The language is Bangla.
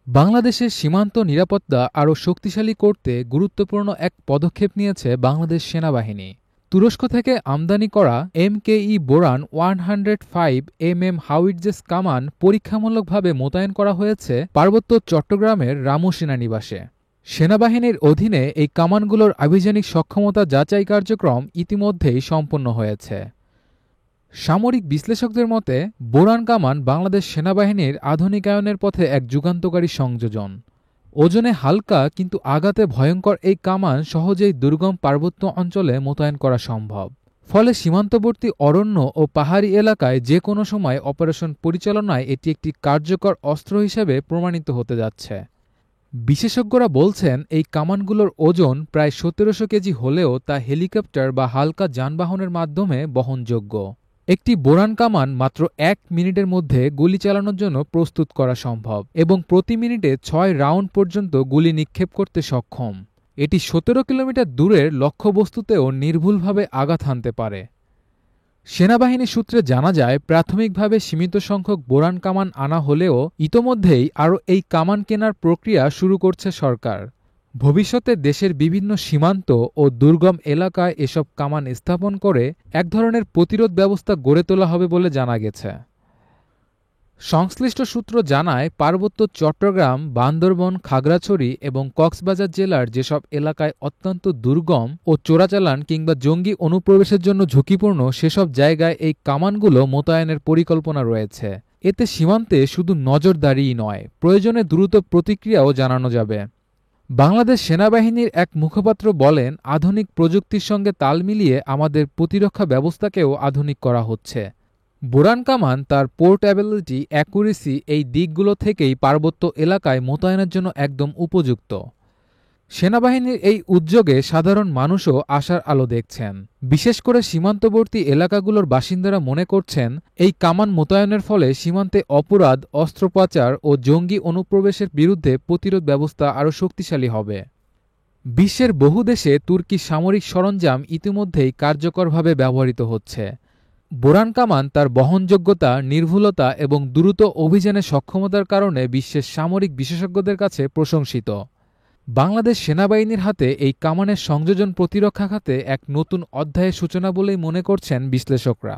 বাংলাদেশের সীমান্ত নিরাপত্তা আরও শক্তিশালী করতে গুরুত্বপূর্ণ এক পদক্ষেপ নিয়েছে বাংলাদেশ সেনাবাহিনী। তুরস্ক থেকে আমদানি করা MKE বোরান 105mm হাউইটজেস কামান পরীক্ষামূলকভাবে মোতায়েন করা হয়েছে পার্বত্য চট্টগ্রামের রামু সেনানিবাসে। সেনাবাহিনীর অধীনে এই কামানগুলোর আভিযানিক সক্ষমতা যাচাই কার্যক্রম ইতিমধ্যেই সম্পন্ন হয়েছে। সামরিক বিশ্লেষকদের মতে বোরান কামান বাংলাদেশ সেনাবাহিনীর আধুনিকায়নের পথে এক যুগান্তকারী সংযোজন। ওজনে হালকা কিন্তু আঘাতে ভয়ঙ্কর এই কামান সহজেই দুর্গম পার্বত্য অঞ্চলে মোতায়েন করা সম্ভব। ফলে সীমান্তবর্তী অরণ্য ও পাহাড়ি এলাকায় যে কোনো সময় অপারেশন পরিচালনায় এটি একটি কার্যকর অস্ত্র হিসেবে প্রমাণিত হতে যাচ্ছে। বিশেষজ্ঞরা বলছেন এই কামানগুলোর ওজন প্রায় ১৭০০ কেজি হলেও তা হেলিকপ্টার বা হালকা যানবাহনের মাধ্যমে বহনযোগ্য। একটি বোরান কামান মাত্র ১ মিনিটের মধ্যে গুলি চালানোর জন্য প্রস্তুত করা সম্ভব এবং প্রতি মিনিটে ৬ রাউন্ড পর্যন্ত গুলি নিক্ষেপ করতে সক্ষম। এটি ১৭ কিলোমিটার দূরের লক্ষ্যবস্তুতেও নির্ভুলভাবে আঘাত হানতে পারে। সেনাবাহিনী সূত্রে জানা যায়, প্রাথমিকভাবে সীমিত সংখ্যক বোরান কামান আনা হলেও ইতোমধ্যেই আরও এই কামান কেনার প্রক্রিয়া শুরু করছে সরকার। ভবিষ্যতে দেশের বিভিন্ন সীমান্ত ও দুর্গম এলাকায় এসব কামান স্থাপন করে এক ধরনের প্রতিরোধ ব্যবস্থা গড়ে তোলা হবে বলে জানা গেছে। সংশ্লিষ্ট সূত্র জানায়, পার্বত্য চট্টগ্রাম, বান্দরবন, খাগড়াছড়ি এবং কক্সবাজার জেলার যেসব এলাকায় অত্যন্ত দুর্গম ও চোরাচালান কিংবা জঙ্গি অনুপ্রবেশের জন্য ঝুঁকিপূর্ণ সেসব জায়গায় এই কামানগুলো মোতায়েনের পরিকল্পনা রয়েছে। এতে সীমান্তে শুধু নজরদারিই নয়, প্রয়োজনে দ্রুত প্রতিক্রিয়াও জানানো যাবে। বাংলাদেশ সেনাবাহিনীর এক মুখপাত্র বলেন, আধুনিক প্রযুক্তির সঙ্গে তাল মিলিয়ে আমাদের প্রতিরক্ষা ব্যবস্থাকেও আধুনিক করা হচ্ছে। বোরান কামান তার পোর্টেবিলিটি, অ্যাকুরেসি এই দিকগুলো থেকেই পার্বত্য এলাকায় মোতায়েনের জন্য একদম উপযুক্ত। সেনাবাহিনীর এই উদ্যোগে সাধারণ মানুষও আশার আলো দেখছেন। বিশেষ করে সীমান্তবর্তী এলাকাগুলোর বাসিন্দারা মনে করছেন, এই কামান মোতায়েনের ফলে সীমান্তে অপরাধ, অস্ত্র পাচার ও জঙ্গি অনুপ্রবেশের বিরুদ্ধে প্রতিরোধ ব্যবস্থা আরও শক্তিশালী হবে। বিশ্বের বহু দেশে তুর্কি সামরিক সরঞ্জাম ইতিমধ্যেই কার্যকরভাবে ব্যবহৃত হচ্ছে। বোরান কামান তার বহনযোগ্যতা, নির্ভুলতা এবং দ্রুত অভিযানের সক্ষমতার কারণে বিশ্বের সামরিক বিশেষজ্ঞদের কাছে প্রশংসিত। বাংলাদেশ সেনাবাহিনীর হাতে এই কামানের সংযোজন প্রতিরক্ষা খাতে এক নতুন অধ্যায়ের সূচনা বলেই মনে করছেন বিশ্লেষকরা।